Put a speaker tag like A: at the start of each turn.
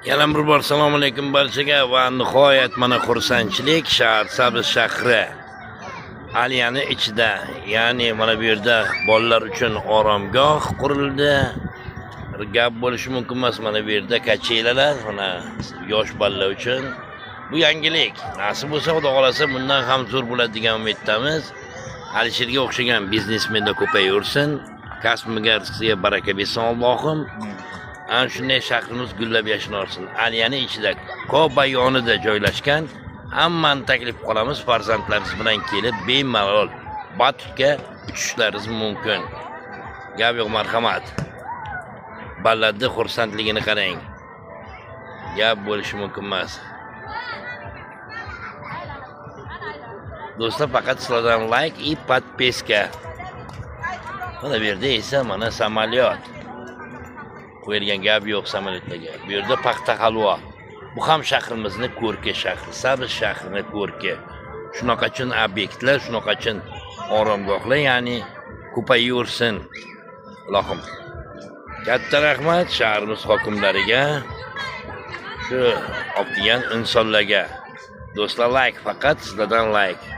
A: Yana bir bor assalomu alaykum barchaga va nihoyat mana xursandchilik Sabz shahri Aliyani ichida, ya'ni mana bu yerda bolalar uchun oromgoh qurildi. Gap bo'lishi mumkin emas, mana bu yerda kachelalar, mana yosh bolalar uchun. Bu yangilik. Nasib bo'lsa, Xudo xolasa bundan ham zo'r bo'ladi degan umiddamiz. Alisherga o'xshagan biznesmenlar ko'payaversin. Kasbiga, rizqiga baraka bersin Allohim. Ana shunday shahrimiz gullab yashnarsin. Aliyani ichida, Koba yonida joylashgan. Hammani taklif qilamiz, farzandlaringiz bilan kelib bemalol Batutga uchishlaringiz mumkin. Gap yo'q, marhamat. Balladni xursandligini qarang. Gap bo'lishi mumkin emas. Do'stlar, faqat sizlardan like и подписка. Mana bu yerda esa mana samolyot. Qo'yilgan gap yo'q samolyotlarga. Bu yerda paxta halvo. Bu ham shahrimizni ko'rki shahri, Sabz shahrini ko'rki. Shunaqa uchun obyektlar, shunaqa uchun oromgohlar, ya'ni ko'payaversin. Ilohim. Katta rahmat shahrimiz hokimlariga, shu olib kelgan insonlarga. Do'stlar, like, faqat sizlardan like.